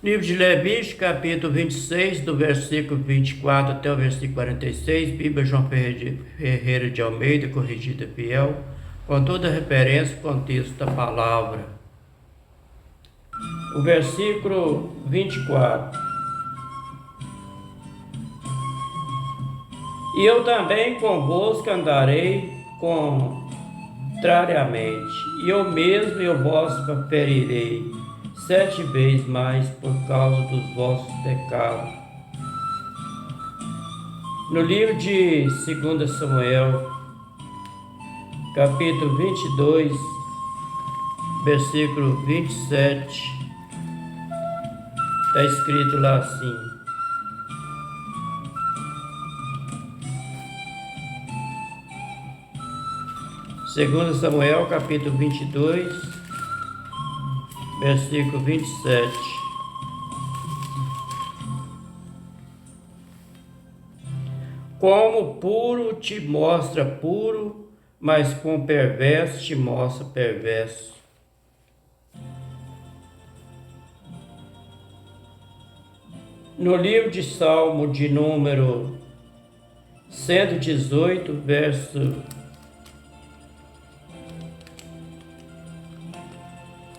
Livro de Levítico, capítulo 26, do versículo 24 até o versículo 46, Bíblia João Ferreira de Almeida, corrigida fiel, com toda referência ao contexto da palavra. O versículo 24. E eu também convosco andarei contrariamente, e eu mesmo eu vos ferirei 7 vezes mais por causa dos vossos pecados. No livro de 2 Samuel, capítulo 22, versículo 27, está escrito lá assim: Segundo Samuel, capítulo 22, versículo 27. Como puro te mostra puro, mas com perverso te mostra perverso. No livro de Salmo de número 118, verso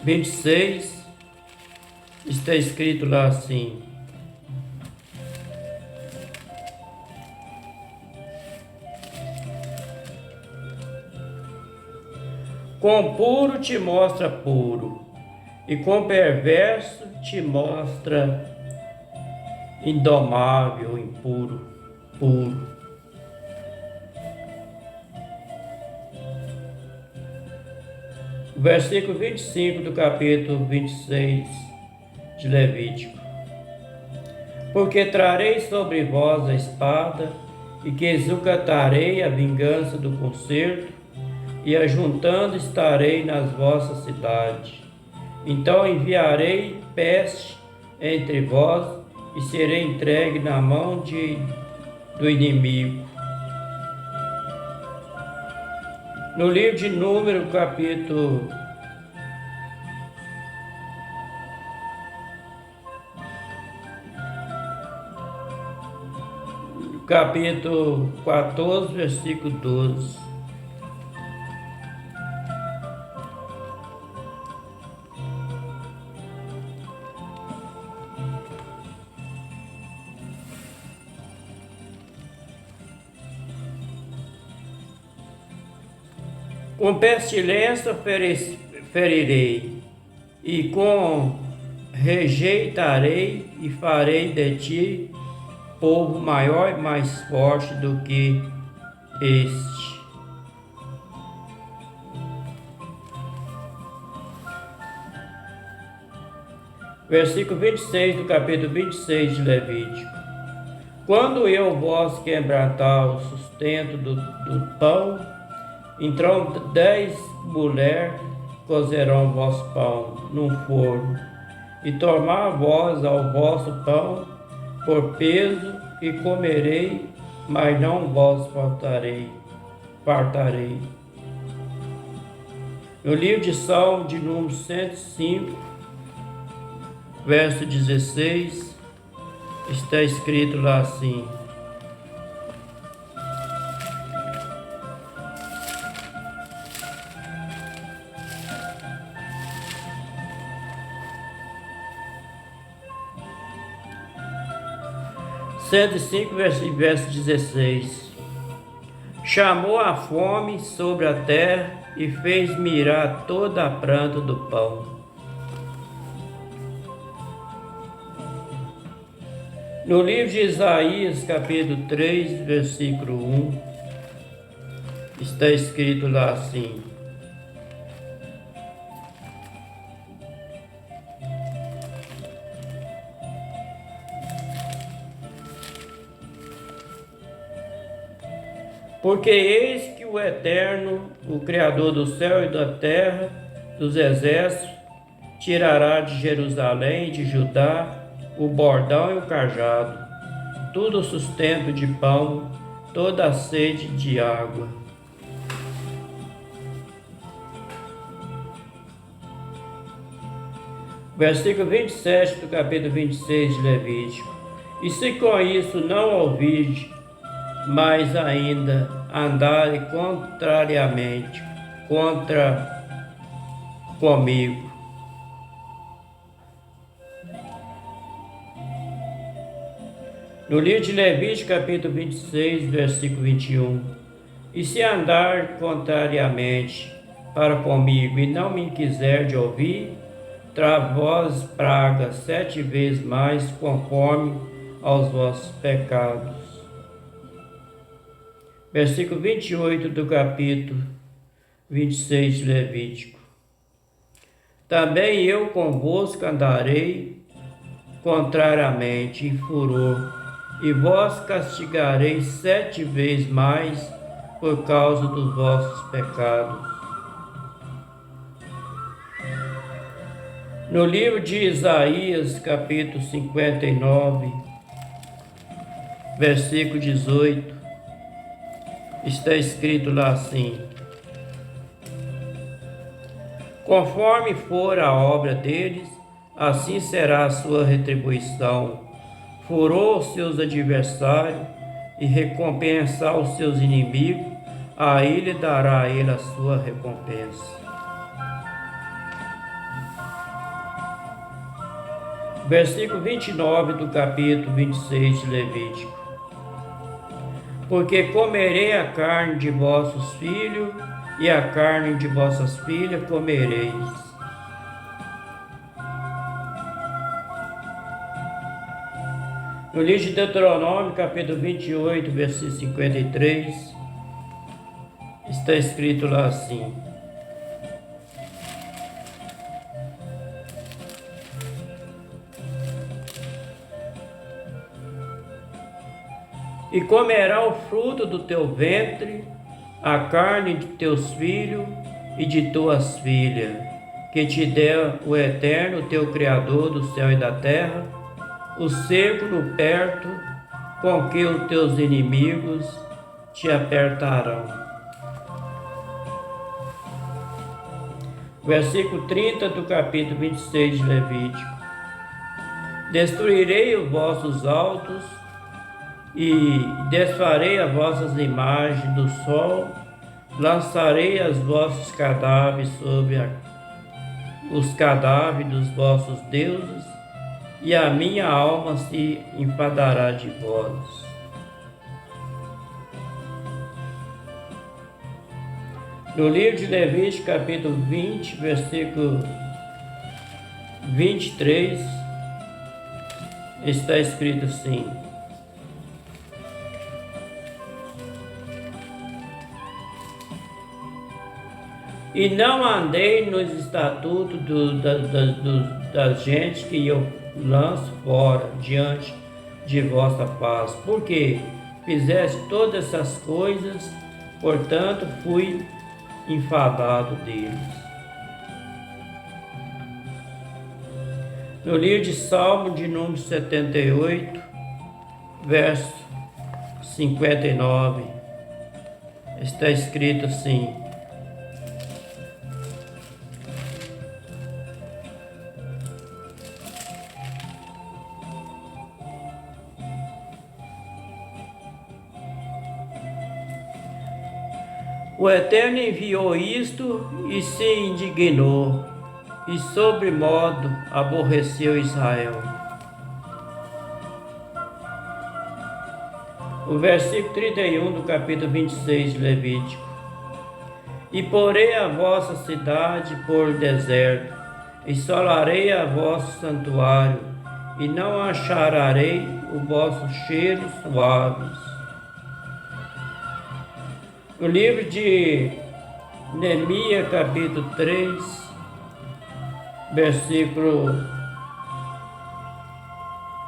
26, está escrito lá assim: Com puro te mostra puro, e com perverso te mostra indomável, impuro, puro. O versículo 25 do capítulo 26 de Levítico. Porque trarei sobre vós a espada, e que exultarei a vingança do concerto, e ajuntando estarei nas vossas cidades. Então enviarei peste entre vós, e serei entregue na mão do inimigo. No livro de Número, capítulo 14, versículo 12. Com pestilência ferirei, e com rejeitarei, e farei de ti povo maior e mais forte do que este. Versículo 26 do capítulo 26 de Levítico. Quando eu vos quebrantar o sustento do pão, então 10 mulheres cozerão vosso pão num forno, e tomar vós ao vosso pão por peso, e comerei, mas não vos fartarei. No livro de Salmo de número 105, verso 16, está escrito lá assim: verso 16. Chamou a fome sobre a terra, e fez mirar toda a planta do pão. No livro de Isaías, capítulo 3, versículo 1, está escrito lá assim: Porque eis que o Eterno, o Criador do céu e da terra, dos exércitos, tirará de Jerusalém e de Judá o bordão e o cajado, tudo o sustento de pão, toda a sede de água. Versículo 27 do capítulo 26 de Levítico. E se com isso não ouvide, mas ainda andarem contrariamente contra comigo. No livro de Levítico, capítulo 26, versículo 21. E se andar contrariamente para comigo e não me quiser de ouvir, vós pragas 7 vezes mais conforme aos vossos pecados. Versículo 28 do capítulo 26 de Levítico. Também eu convosco andarei contrariamente em furor, e vós castigarei 7 vezes mais por causa dos vossos pecados. No livro de Isaías, capítulo 59, versículo 18, está escrito lá assim: conforme for a obra deles, assim será a sua retribuição. Furou os seus adversários e recompensar os seus inimigos, aí lhe dará a ele a sua recompensa. Versículo 29 do capítulo 26 de Levítico. Porque comerei a carne de vossos filhos, e a carne de vossas filhas comereis. No livro de Deuteronômio, capítulo 28, versículo 53, está escrito lá assim: e comerá o fruto do teu ventre, a carne de teus filhos e de tuas filhas, que te deu o Eterno, teu Criador do céu e da terra, o círculo perto com que os teus inimigos te apertarão. Versículo 30 do capítulo 26 de Levítico. Destruirei os vossos altos e desfarei as vossas imagens do sol, lançarei os vossos cadáveres sobre os cadáveres dos vossos deuses, e a minha alma se enfadará de vós. No livro de Levítico, capítulo 20, versículo 23, está escrito assim: e não andei nos estatutos das gentes que eu lanço fora diante de vossa face, porque fizeste todas essas coisas, portanto fui enfadado deles. No livro de Salmo de número 78, verso 59, está escrito assim: o Eterno enviou isto e se indignou, e sobremodo aborreceu Israel. O versículo 31 do capítulo 26 de Levítico. E porei a vossa cidade por deserto, e solarei a vosso santuário, e não achararei o vosso cheiro suaves. No livro de Neemias, capítulo 3,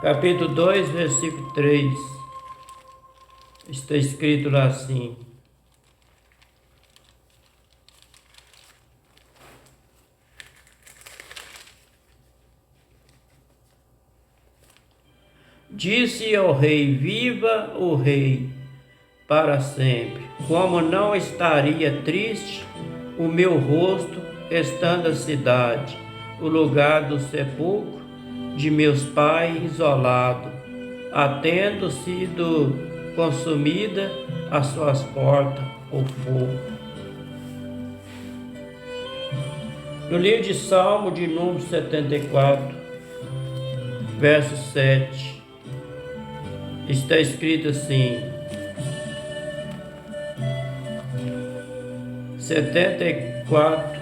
capítulo 2, versículo 3, está escrito lá assim: disse ao rei: viva o rei para sempre. Como não estaria triste o meu rosto, estando a cidade, o lugar do sepulcro de meus pais isolado, tendo sido consumida as suas portas, o fogo. No livro de Salmo de número 74, verso 7, está escrito assim: 74,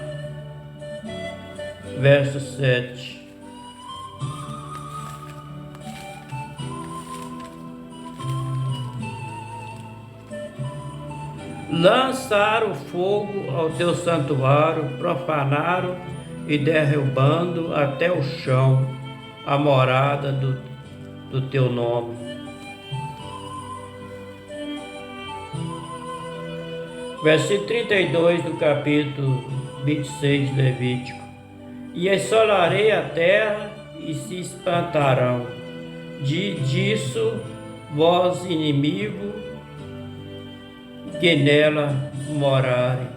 verso 7. Lançaram fogo ao teu santuário, profanaram e derrubando até o chão a morada do teu nome. Versículo 32 do capítulo 26 de Levítico. E assolarei a terra e se espantarão, disso vós inimigo que nela morarem.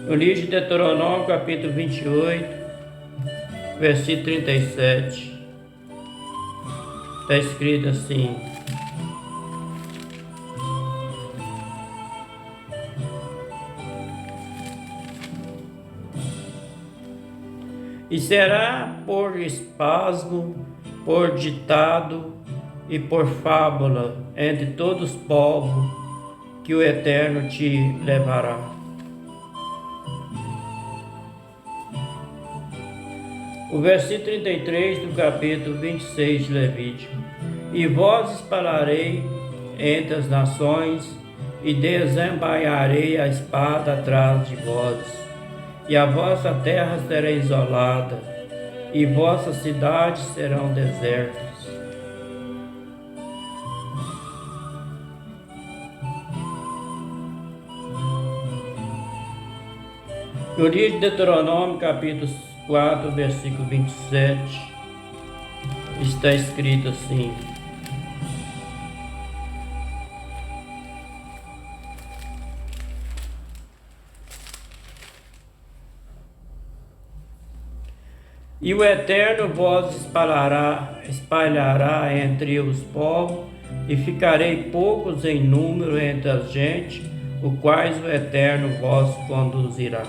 No livro de Deuteronômio, capítulo 28, versículo 37, está escrito assim: e será por espasmo, por ditado e por fábula entre todos os povos que o Eterno te levará. O versículo 33 do capítulo 26 de Levítico. E vós espalharei entre as nações, e desembainharei a espada atrás de vós, e a vossa terra será isolada, e vossas cidades serão desertas. No livro de Deuteronômio, capítulo 4, versículo 27, está escrito assim: e o Eterno vos espalhará entre os povos, e ficarei poucos em número entre as gentes, o quais o Eterno vos conduzirá.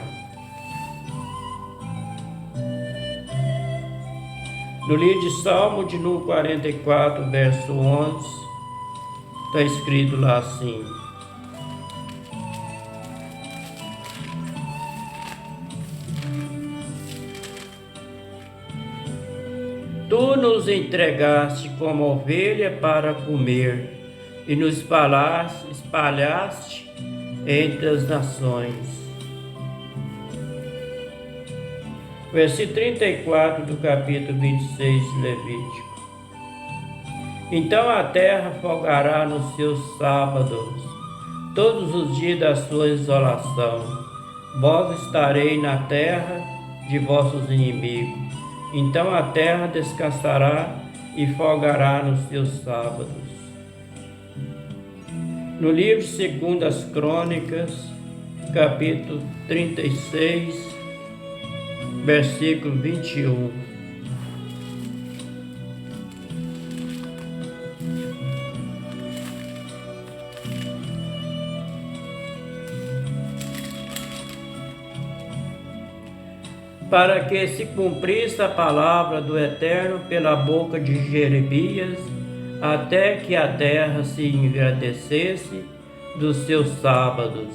No livro de Salmo de número 44, verso 11, está escrito lá assim: tu nos entregaste como ovelha para comer, e nos espalhaste entre as nações. Versículo 34 do capítulo 26 de Levítico. Então a terra folgará nos seus sábados, todos os dias da sua isolação. Vós estareis na terra de vossos inimigos. Então a terra descansará e folgará nos seus sábados. No livro de 2 Crônicas, capítulo 36, versículo 21. Para que se cumprisse a palavra do Eterno pela boca de Jeremias, até que a terra se engrandecesse dos seus sábados,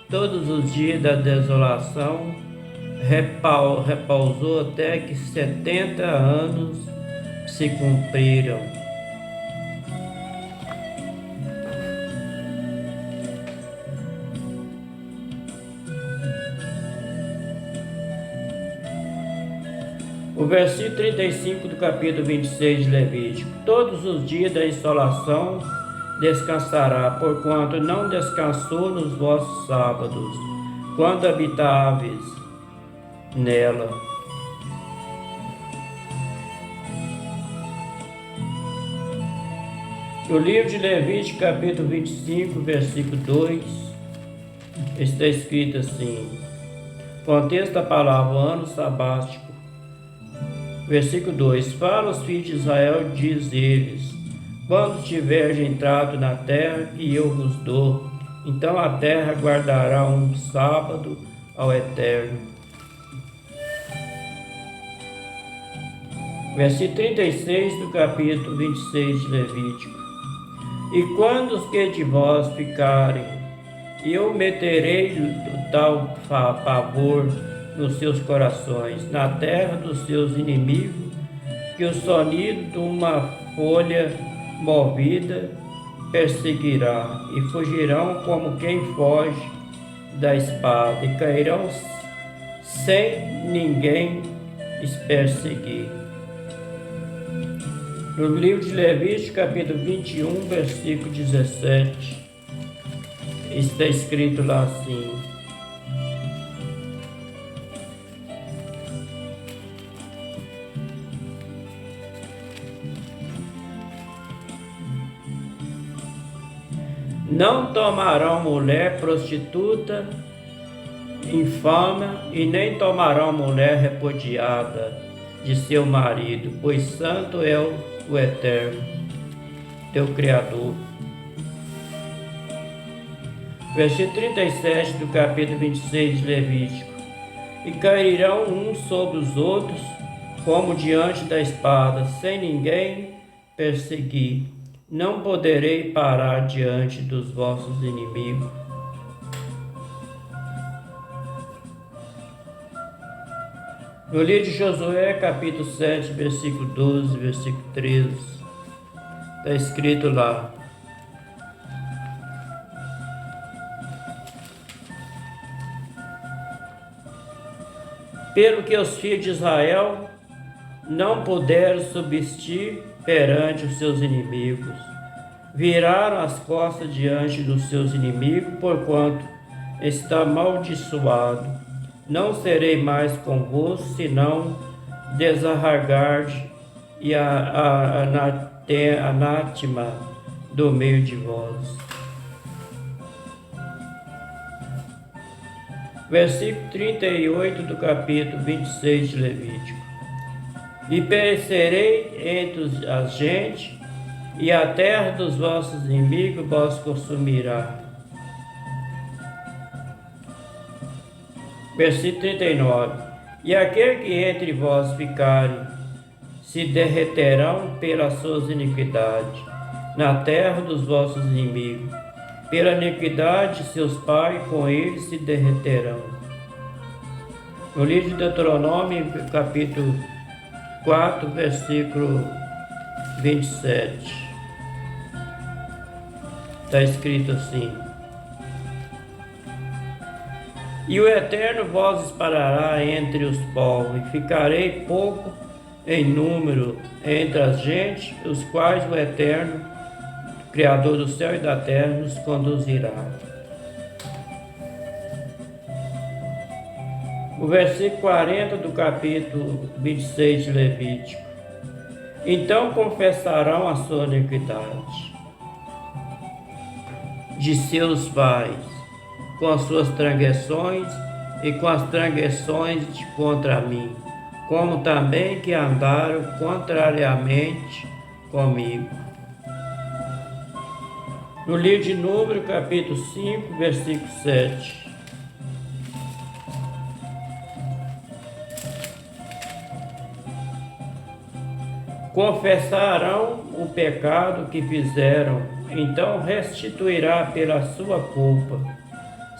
todos os dias da desolação, repousou até que 70 anos se cumpriram. O versículo 35 do capítulo 26 de Levítico. Todos os dias da insolação descansará, porquanto não descansou nos vossos sábados, quando habitáveis nela. No livro de Levítico, capítulo 25, versículo 2, está escrito assim: Contexto da palavra ano sabático. Versículo 2: Fala aos filhos de Israel, diz eles: quando tiveres entrado na terra que eu vos dou, então a terra guardará um sábado ao Eterno. Versículo 36 do capítulo 26 de Levítico. E quando os que de vós ficarem, eu meterei tal pavor nos seus corações, na terra dos seus inimigos, que o sonido de uma folha movida perseguirá, e fugirão como quem foge da espada, e cairão sem ninguém os perseguir. No livro de Levítico, capítulo 21, versículo 17, está escrito lá assim: não tomarão mulher prostituta, infame, e nem tomarão mulher repudiada de seu marido, pois santo é o Eterno, teu Criador. Versículo 37 do capítulo 26 de Levítico. E cairão uns sobre os outros, como diante da espada, sem ninguém perseguir. Não poderei parar diante dos vossos inimigos. No livro de Josué, capítulo 7, versículo 12, versículo 13, está escrito lá: pelo que os filhos de Israel não puderam subsistir perante os seus inimigos, viraram as costas diante dos seus inimigos, porquanto está amaldiçoado. Não serei mais convosco, senão desarraigar-de e anátema do meio de vós. Versículo 38 do capítulo 26 de Levítico. E perecerei entre as gentes, e a terra dos vossos inimigos vos consumirá. Versículo 39. E aquele que entre vós ficarem, se derreterão pelas suas iniquidades, na terra dos vossos inimigos. Pela iniquidade de seus pais, com eles se derreterão. No livro de Deuteronômio, capítulo 4, versículo 27. Está escrito assim: e o Eterno vos espalhará entre os povos, e ficarei pouco em número entre as gentes, os quais o Eterno, Criador do céu e da terra, nos conduzirá. O versículo 40 do capítulo 26 de Levítico. Então confessarão a sua iniquidade de seus pais, com as suas transgressões e com as transgressões contra mim, como também que andaram contrariamente comigo. No livro de Número, capítulo 5, versículo 7. Confessarão o pecado que fizeram, então restituirá pela sua culpa,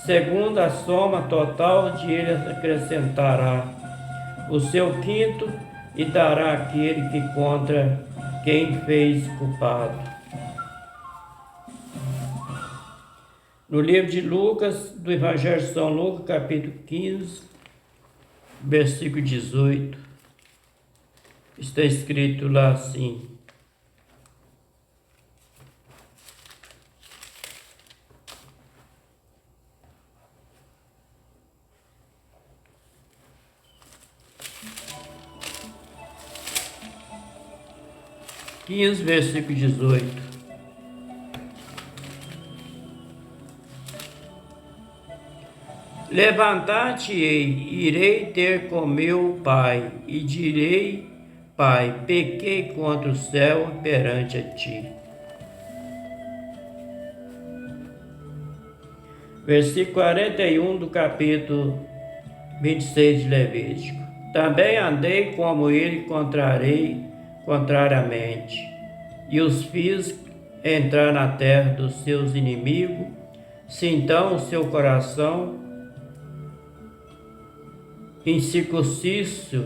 segundo a soma total de eles acrescentará o seu quinto e dará aquele que contra quem fez culpado. No livro de Lucas, do Evangelho de São Lucas, capítulo 15, versículo 18, está escrito lá assim: versículo 18. Levantar-te-ei, irei ter com meu pai, e direi: Pai, pequei contra o céu perante a ti. Versículo 41 do capítulo 26 de Levítico. Também andei como ele contrariamente, e os fiz entrar na terra dos seus inimigos, se então o seu coração incircunciso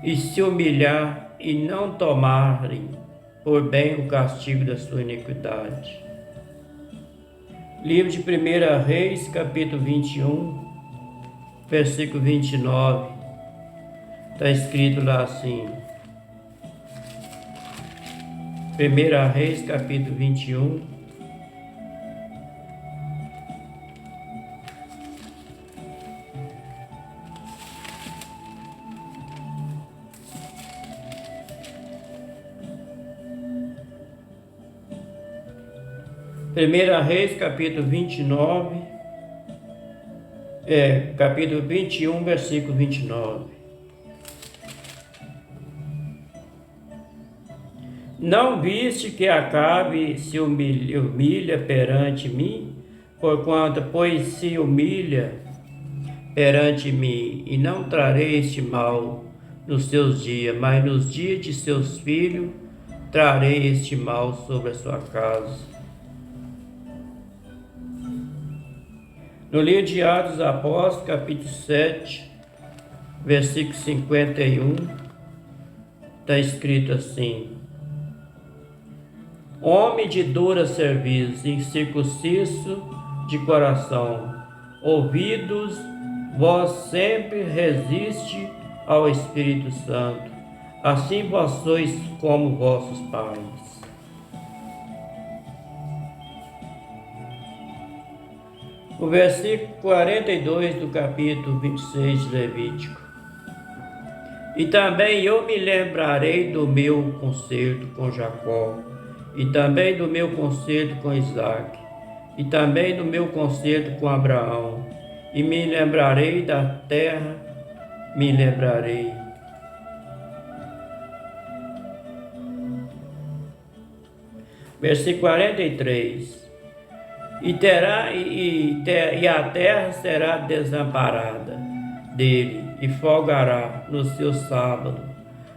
e se humilhar e não tomarem por bem o castigo da sua iniquidade. Livro de 1 Reis, capítulo 21, versículo 29, está escrito lá assim. 1 Reis, capítulo 21, Primeira Reis, capítulo 29, capítulo 21, versículo 29. Não viste que Acabe se humilha perante mim, porquanto, pois se humilha perante mim, e não trarei este mal nos seus dias, mas nos dias de seus filhos trarei este mal sobre a sua casa. No livro de Atos dos Apóstolos, capítulo 7, versículo 51, está escrito assim: Homem de dura cerviz, incircunciso de coração, ouvidos, vós sempre resiste ao Espírito Santo, assim vós sois como vossos pais. O versículo 42 do capítulo 26 de Levítico. E também eu me lembrarei do meu concerto com Jacó, e também do meu concerto com Isaque, e também do meu concerto com Abraão, e me lembrarei da terra, me lembrarei. Versículo 43. E a terra será desamparada dele, e folgará no seu sábado,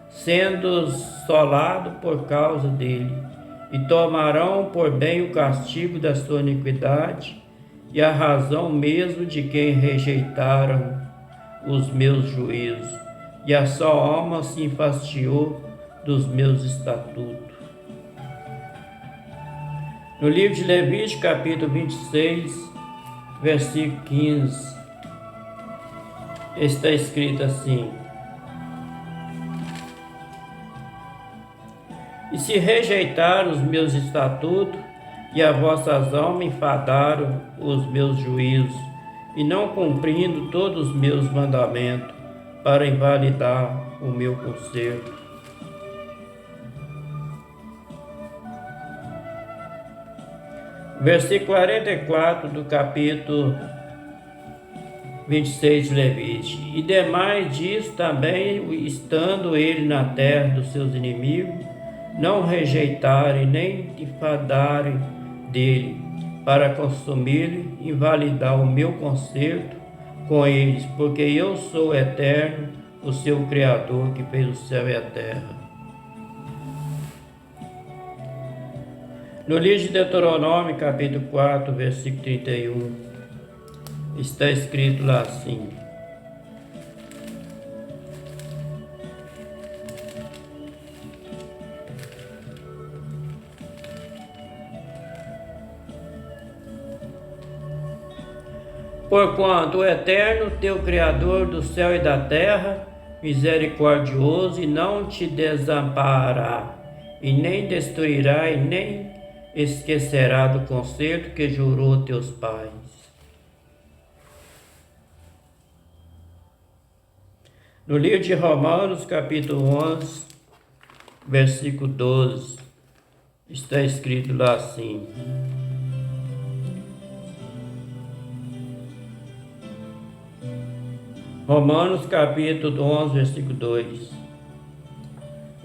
sendo solado por causa dele, e tomarão por bem o castigo da sua iniquidade, e a razão mesmo de quem rejeitaram os meus juízos, e a sua alma se enfastiou dos meus estatutos. No livro de Levítico, capítulo 26, versículo 15, está escrito assim: E se rejeitaram os meus estatutos, e as vossas almas enfadaram os meus juízos, e não cumprindo todos os meus mandamentos, para invalidar o meu conserto. Versículo 44 do capítulo 26 de Levítico. E demais disso também, estando ele na terra dos seus inimigos, não rejeitarem nem enfadarem dele, para consumir e invalidar o meu concerto com eles, porque eu sou eterno, o seu Criador, que fez o céu e a terra. No livro de Deuteronômio, capítulo 4, versículo 31, está escrito lá assim: Porquanto o Eterno, teu Criador do céu e da terra, misericordioso, e não te desamparará, e nem destruirá, e nem esquecerá do concerto que jurou teus pais. No livro de Romanos, capítulo 11, versículo 12, está escrito lá assim: Romanos capítulo 11, versículo 2.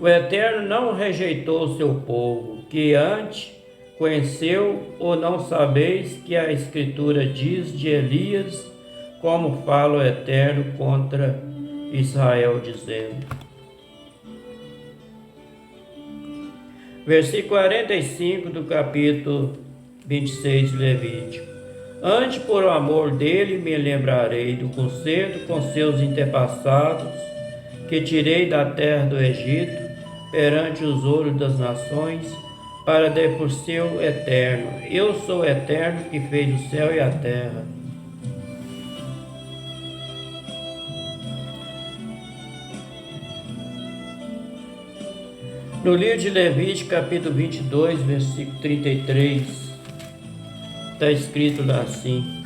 O Eterno não rejeitou o seu povo, que antes conheceu, ou não sabeis que a Escritura diz de Elias, como fala o Eterno contra Israel, dizendo. Versículo 45 do capítulo 26 de Levítico. Antes, por amor dele, me lembrarei do concerto com seus antepassados, que tirei da terra do Egito, perante os olhos das nações, para dar por seu eterno. Eu sou o Eterno que fez o céu e a terra. No livro de Levítico, capítulo 22, versículo 33, está escrito lá assim: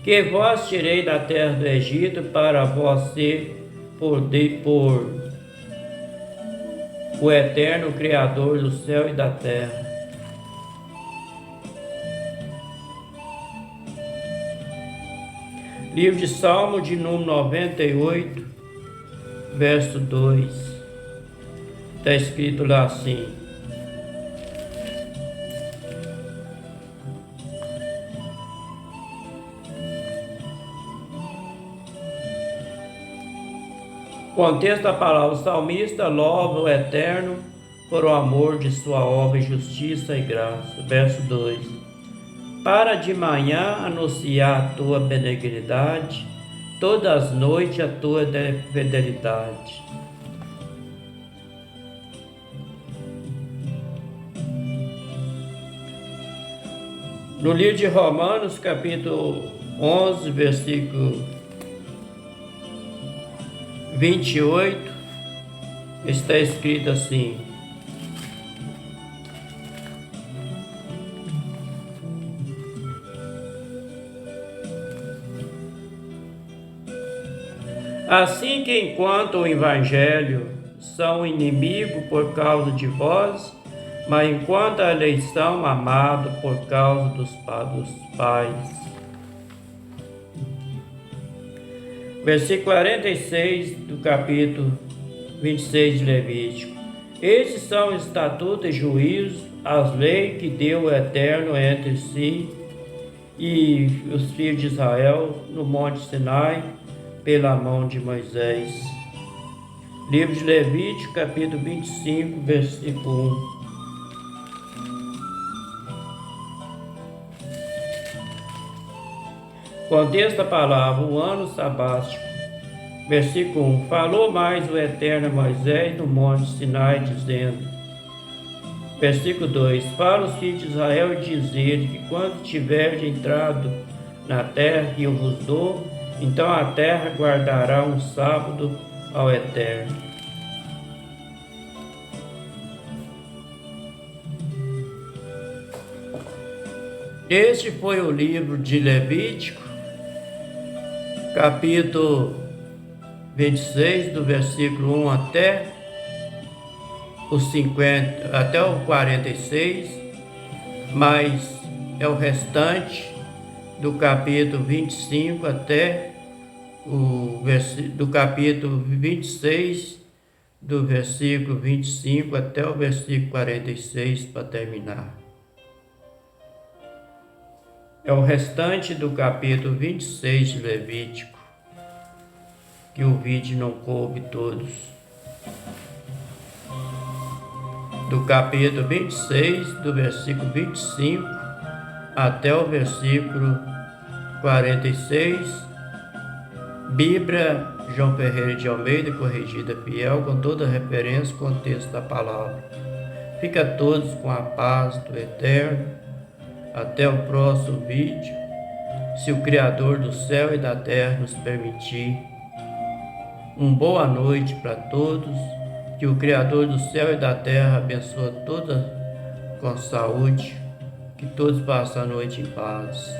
que vós tirei da terra do Egito para vós ser por o Eterno Criador do céu e da terra. Livro de Salmo de número 98, verso 2, está escrito lá assim: contexto da palavra, o salmista louva o Eterno por o amor de sua obra, justiça e graça. Verso 2: para de manhã anunciar a tua benignidade, todas as noites a tua fidelidade. No livro de Romanos, capítulo 11, versículo 28, está escrito assim: assim que enquanto o Evangelho são inimigos por causa de vós, mas enquanto a eleição amado por causa dos pais. Versículo 46 do capítulo 26 de Levítico. Estes são os estatutos e juízos, as leis que deu o Eterno entre si e os filhos de Israel no Monte Sinai, pela mão de Moisés. Livro de Levítico, capítulo 25, versículo 1. Contexto da palavra, o ano sabático. Versículo 1. Falou mais o Eterno a Moisés no Monte Sinai, dizendo. Versículo 2. Fala os filhos de Israel e dizer que quando tiveres entrado na terra que eu vos dou, então a terra guardará um sábado ao Eterno. Este foi o livro de Levítico, capítulo 26, do versículo 1 até o 50, até o 46, mas é o restante do capítulo 25 até do capítulo 26, do versículo 25 até o versículo 46, para terminar. É o restante do capítulo 26 de Levítico, que o vídeo não coube todos. Do capítulo 26, do versículo 25 até o versículo 46, Bíblia João Ferreira de Almeida, corrigida fiel, com toda referência e contexto da palavra. Fica todos com a paz do Eterno. Até o próximo vídeo, se o Criador do céu e da terra nos permitir. Uma boa noite para todos, que o Criador do céu e da terra abençoe todos com saúde, que todos passem a noite em paz.